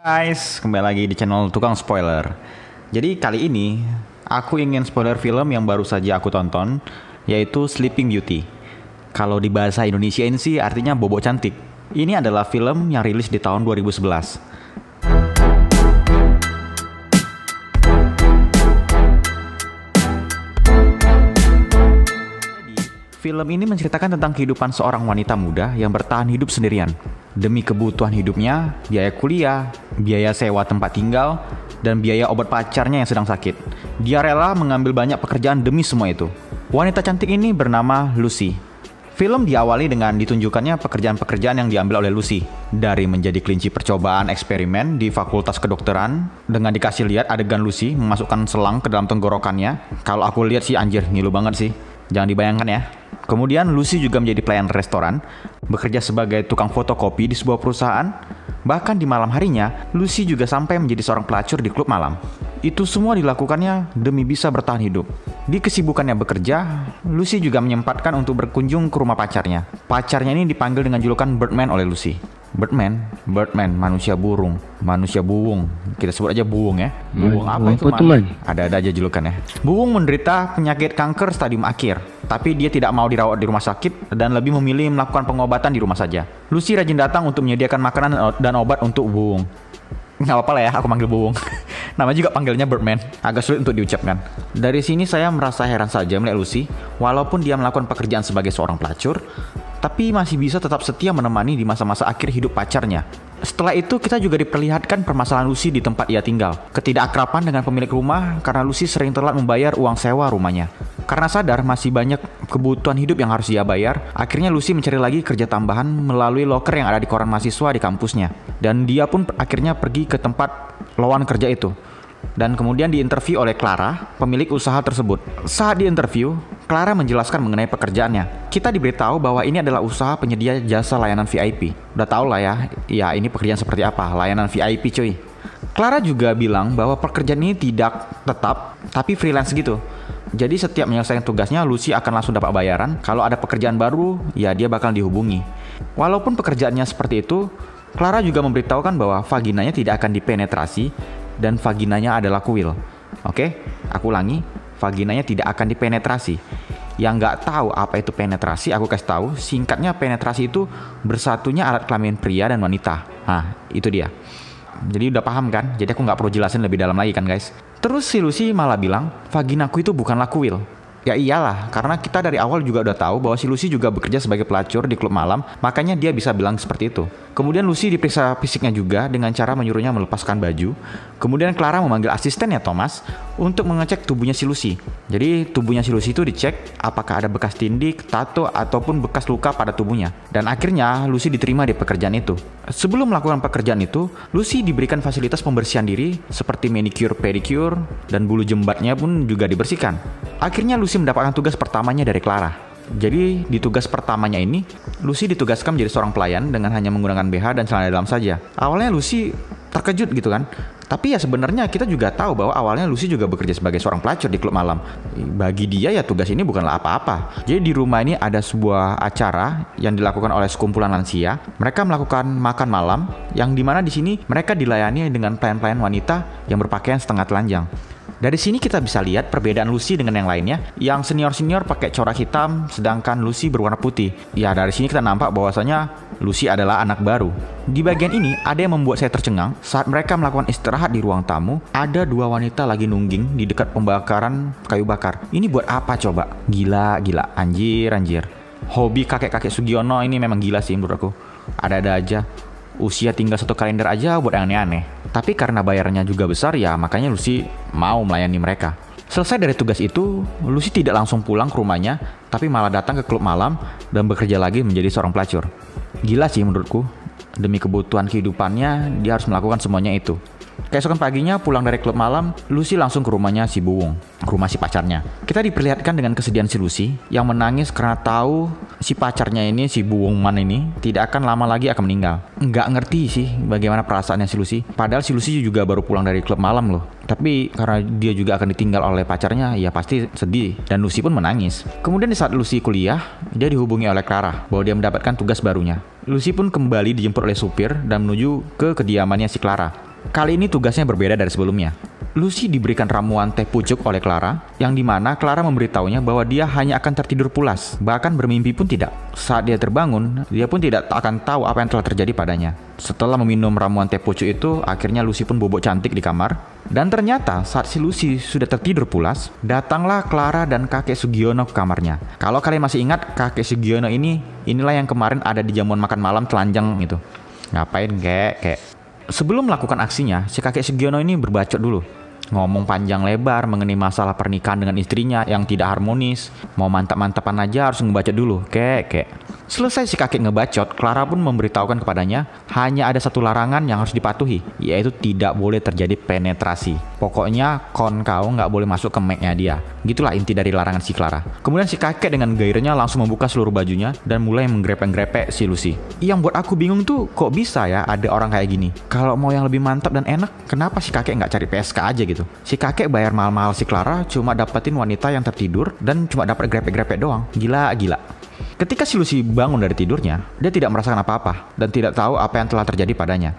Guys, kembali lagi di channel Tukang Spoiler. Jadi kali ini aku ingin spoiler film yang baru saja aku tonton, yaitu Sleeping Beauty. Kalau di bahasa Indonesia ini sih artinya Bobo Cantik. Ini adalah film yang rilis di tahun 2011. Film ini menceritakan tentang kehidupan seorang wanita muda yang bertahan hidup sendirian. Demi kebutuhan hidupnya, biaya kuliah, biaya sewa tempat tinggal, dan biaya obat pacarnya yang sedang sakit. Dia rela mengambil banyak pekerjaan demi semua itu. Wanita cantik ini bernama Lucy. Film diawali dengan ditunjukkannya pekerjaan-pekerjaan yang diambil oleh Lucy. Dari menjadi kelinci percobaan eksperimen di Fakultas Kedokteran, dengan dikasih lihat adegan Lucy memasukkan selang ke dalam tenggorokannya. Kalau aku lihat sih anjir, ngilu banget sih. Jangan dibayangkan ya. Kemudian Lucy juga menjadi pelayan restoran, bekerja sebagai tukang fotokopi di sebuah perusahaan. Bahkan di malam harinya, Lucy juga sampai menjadi seorang pelacur di klub malam. Itu semua dilakukannya demi bisa bertahan hidup. Di kesibukannya bekerja, Lucy juga menyempatkan untuk berkunjung ke rumah pacarnya. Pacarnya ini dipanggil dengan julukan Birdman oleh Lucy. Birdman, manusia burung, manusia buwung. Kita sebut aja buwung ya. Buwung apa itu, Man? Ada aja julukannya. Buwung menderita penyakit kanker stadium akhir, tapi dia tidak mau dirawat di rumah sakit dan lebih memilih melakukan pengobatan di rumah saja. Lucy rajin datang untuk menyediakan makanan dan obat untuk buwung. Nggak apa-apa lah ya, aku panggil buwung. Nama juga panggilnya Birdman, agak sulit untuk diucapkan. Dari sini saya merasa heran saja melihat Lucy, walaupun dia melakukan pekerjaan sebagai seorang pelacur, tapi masih bisa tetap setia menemani di masa-masa akhir hidup pacarnya. Setelah itu kita juga diperlihatkan permasalahan Lucy di tempat ia tinggal. Ketidakakraban dengan pemilik rumah karena Lucy sering telat membayar uang sewa rumahnya. Karena sadar masih banyak kebutuhan hidup yang harus ia bayar, akhirnya Lucy mencari lagi kerja tambahan melalui loker yang ada di koran mahasiswa di kampusnya. Dan dia pun akhirnya pergi ke tempat lowongan kerja itu. Dan kemudian diinterview oleh Clara, pemilik usaha tersebut. Saat diinterview, Clara menjelaskan mengenai pekerjaannya. Kita diberitahu bahwa ini adalah usaha penyedia jasa layanan VIP. Udah tau lah ya ini pekerjaan seperti apa, layanan VIP cuy. Clara juga bilang bahwa pekerjaan ini tidak tetap, tapi freelance gitu. Jadi setiap menyelesaikan tugasnya, Lucy akan langsung dapat bayaran. Kalau ada pekerjaan baru, ya dia bakal dihubungi. Walaupun pekerjaannya seperti itu, Clara juga memberitahukan bahwa vaginanya tidak akan dipenetrasi dan vaginanya adalah kuil. Oke, aku ulangi, vaginanya tidak akan dipenetrasi. Yang nggak tahu apa itu penetrasi, aku kasih tahu. Singkatnya, penetrasi itu bersatunya alat kelamin pria dan wanita. Nah, itu dia. Jadi udah paham kan? Jadi aku nggak perlu jelasin lebih dalam lagi kan guys. Terus si Lucy malah bilang, vaginaku itu bukanlah kuil. Ya iyalah, karena kita dari awal juga udah tahu bahwa si Lucy juga bekerja sebagai pelacur di klub malam, makanya dia bisa bilang seperti itu. Kemudian Lucy diperiksa fisiknya juga dengan cara menyuruhnya melepaskan baju. Kemudian Clara memanggil asistennya Thomas untuk mengecek tubuhnya si Lucy. Jadi tubuhnya si Lucy itu dicek apakah ada bekas tindik, tato, ataupun bekas luka pada tubuhnya. Dan akhirnya Lucy diterima di pekerjaan itu. Sebelum melakukan pekerjaan itu, Lucy diberikan fasilitas pembersihan diri seperti manicure, pedicure, dan bulu jembatnya pun juga dibersihkan. Akhirnya Lucy mendapatkan tugas pertamanya dari Clara. Jadi di tugas pertamanya ini, Lucy ditugaskan menjadi seorang pelayan dengan hanya menggunakan BH dan celana dalam saja. Awalnya Lucy terkejut gitu kan. Tapi ya sebenarnya kita juga tahu bahwa awalnya Lucy juga bekerja sebagai seorang pelacur di klub malam. Bagi dia ya tugas ini bukanlah apa-apa. Jadi di rumah ini ada sebuah acara yang dilakukan oleh sekumpulan lansia. Mereka melakukan makan malam yang dimana di sini mereka dilayani dengan pelayan-pelayan wanita yang berpakaian setengah telanjang. Dari sini kita bisa lihat perbedaan Lucy dengan yang lainnya. Yang senior-senior pakai corak hitam, sedangkan Lucy berwarna putih. Ya dari sini kita nampak bahwasanya Lucy adalah anak baru. Di bagian ini ada yang membuat saya tercengang. Saat mereka melakukan istirahat di ruang tamu, ada dua wanita lagi nungging di dekat pembakaran kayu bakar. Ini buat apa coba? Gila, anjir. Hobi kakek-kakek Sugiono ini memang gila sih menurut aku. Ada-ada aja. Usia tinggal satu kalender aja buat yang aneh-aneh. Tapi karena bayarnya juga besar ya makanya Lucy mau melayani mereka. Selesai dari tugas itu, Lucy tidak langsung pulang ke rumahnya, tapi malah datang ke klub malam dan bekerja lagi menjadi seorang pelacur. Gila sih menurutku. Demi kebutuhan kehidupannya, dia harus melakukan semuanya itu. Keesokan paginya pulang dari klub malam, Lucy langsung ke rumahnya si Buwung, rumah si pacarnya. Kita diperlihatkan dengan kesedihan si Lucy yang menangis karena tahu si pacarnya ini, si Buwung Man ini, tidak akan lama lagi akan meninggal. Nggak ngerti sih bagaimana perasaannya si Lucy. Padahal si Lucy juga baru pulang dari klub malam loh. Tapi karena dia juga akan ditinggal oleh pacarnya, ya pasti sedih. Dan Lucy pun menangis. Kemudian di saat Lucy kuliah, dia dihubungi oleh Clara bahwa dia mendapatkan tugas barunya. Lucy pun kembali dijemput oleh supir dan menuju ke kediamannya si Clara. Kali ini tugasnya berbeda dari sebelumnya. Lucy diberikan ramuan teh pucuk oleh Clara, yang dimana Clara memberitahunya bahwa dia hanya akan tertidur pulas, bahkan bermimpi pun tidak. Saat dia terbangun, dia pun tidak akan tahu apa yang telah terjadi padanya. Setelah meminum ramuan teh pucuk itu, akhirnya Lucy pun bobok cantik di kamar. Dan ternyata saat si Lucy sudah tertidur pulas, datanglah Clara dan kakek Sugiono ke kamarnya. Kalau kalian masih ingat, kakek Sugiono inilah yang kemarin ada di jamuan makan malam telanjang itu. Ngapain kek? Sebelum melakukan aksinya, si kakek Sugiono ini berbacot dulu. Ngomong panjang lebar mengenai masalah pernikahan dengan istrinya yang tidak harmonis. Mau mantap-mantapan aja harus ngebacot dulu, kek. Selesai si kakek ngebacot, Clara pun memberitahukan kepadanya hanya ada satu larangan yang harus dipatuhi, yaitu tidak boleh terjadi penetrasi. Pokoknya kau nggak boleh masuk ke make-nya dia. Gitulah inti dari larangan si Clara. Kemudian si kakek dengan gairahnya langsung membuka seluruh bajunya dan mulai menggrepe-grepe si Lucy. Yang buat aku bingung tuh, kok bisa ya ada orang kayak gini? Kalau mau yang lebih mantap dan enak, kenapa si kakek nggak cari PSK aja gitu? Si kakek bayar mahal-mahal si Clara cuma dapetin wanita yang tertidur dan cuma dapat grepe-grepe doang. Gila. Ketika si Lucy bangun dari tidurnya, dia tidak merasakan apa-apa dan tidak tahu apa yang telah terjadi padanya.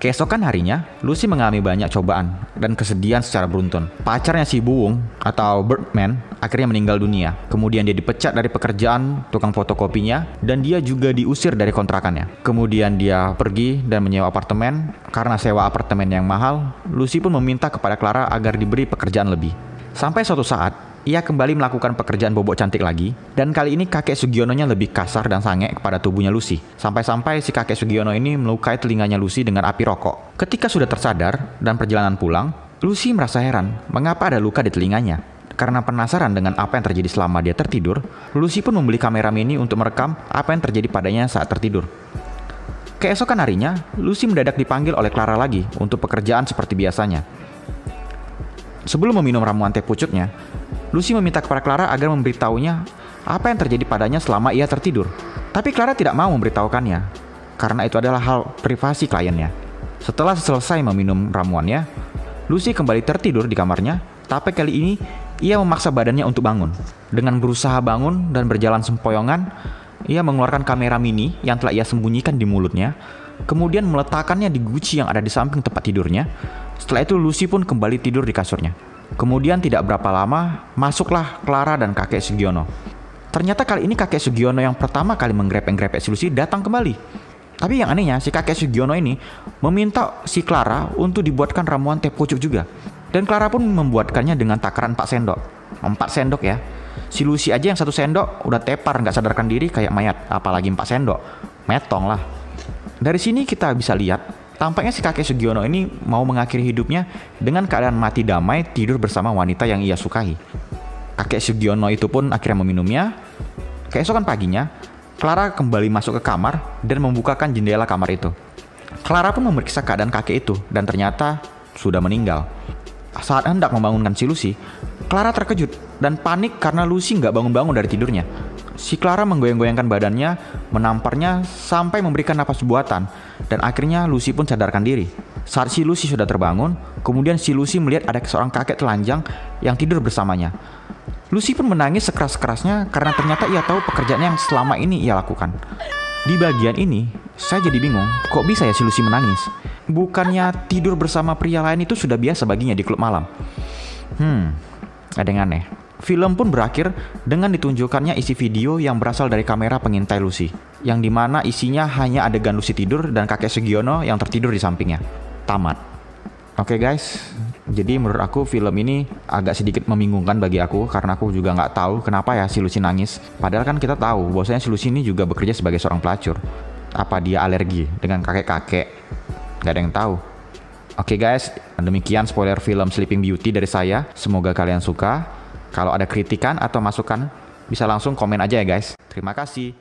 Keesokan harinya, Lucy mengalami banyak cobaan dan kesedihan secara beruntun. Pacarnya si Buung atau Birdman akhirnya meninggal dunia. Kemudian dia dipecat dari pekerjaan tukang fotokopinya dan dia juga diusir dari kontrakannya. Kemudian dia pergi dan menyewa apartemen. Karena sewa apartemen yang mahal, Lucy pun meminta kepada Clara agar diberi pekerjaan lebih. Sampai suatu saat, ia kembali melakukan pekerjaan bobok cantik lagi, dan kali ini kakek Sugiononya lebih kasar dan sange kepada tubuhnya Lucy. Sampai-sampai si kakek Sugiono ini melukai telinganya Lucy dengan api rokok. Ketika sudah tersadar dan perjalanan pulang, Lucy merasa heran mengapa ada luka di telinganya. Karena penasaran dengan apa yang terjadi selama dia tertidur, Lucy pun membeli kamera mini untuk merekam apa yang terjadi padanya saat tertidur. Keesokan harinya, Lucy mendadak dipanggil oleh Clara lagi untuk pekerjaan seperti biasanya. Sebelum meminum ramuan teh pucuknya, Lucy meminta kepada Clara agar memberitahunya apa yang terjadi padanya selama ia tertidur. Tapi Clara tidak mau memberitahukannya, karena itu adalah hal privasi kliennya. Setelah selesai meminum ramuannya, Lucy kembali tertidur di kamarnya, tapi kali ini ia memaksa badannya untuk bangun. Dengan berusaha bangun dan berjalan sempoyongan, ia mengeluarkan kamera mini yang telah ia sembunyikan di mulutnya, kemudian meletakkannya di guci yang ada di samping tempat tidurnya. Setelah itu Lucy pun kembali tidur di kasurnya. Kemudian tidak berapa lama, masuklah Clara dan kakek Sugiono. Ternyata kali ini kakek Sugiono yang pertama kali menggrepeng-grepek si Lucy datang kembali. Tapi yang anehnya, si kakek Sugiono ini meminta si Clara untuk dibuatkan ramuan teh pucuk juga. Dan Clara pun membuatkannya dengan takaran 4 sendok. 4 sendok ya. Si Lucy aja yang 1 sendok udah tepar nggak sadarkan diri kayak mayat. Apalagi 4 sendok. Metong lah. Dari sini kita bisa lihat, tampaknya si kakek Sugiono ini mau mengakhiri hidupnya dengan keadaan mati damai tidur bersama wanita yang ia sukai. Kakek Sugiono itu pun akhirnya meminumnya. Keesokan paginya, Clara kembali masuk ke kamar dan membukakan jendela kamar itu. Clara pun memeriksa keadaan kakek itu dan ternyata sudah meninggal. Saat hendak membangunkan si Lucy, Clara terkejut dan panik karena Lucy nggak bangun-bangun dari tidurnya. Si Clara menggoyang-goyangkan badannya, menamparnya sampai memberikan napas buatan, dan akhirnya Lucy pun sadarkan diri. Saat si Lucy sudah terbangun, kemudian si Lucy melihat ada seorang kakek telanjang yang tidur bersamanya. Lucy pun menangis sekeras-kerasnya karena ternyata ia tahu pekerjaan yang selama ini ia lakukan. Di bagian ini, saya jadi bingung, kok bisa ya si Lucy menangis? Bukannya tidur bersama pria lain itu sudah biasa baginya di klub malam? Ada yang aneh. Film pun berakhir dengan ditunjukkannya isi video yang berasal dari kamera pengintai Lucy, yang dimana isinya hanya adegan Lucy tidur dan kakek Sugiono yang tertidur di sampingnya. Tamat. Oke guys, jadi menurut aku film ini agak sedikit membingungkan bagi aku karena aku juga nggak tahu kenapa ya si Lucy nangis. Padahal kan kita tahu bahwasanya si Lucy ini juga bekerja sebagai seorang pelacur. Apa dia alergi dengan kakek-kakek? Gak ada yang tahu. Oke guys, demikian spoiler film Sleeping Beauty dari saya. Semoga kalian suka. Kalau ada kritikan atau masukan, bisa langsung komen aja ya guys. Terima kasih.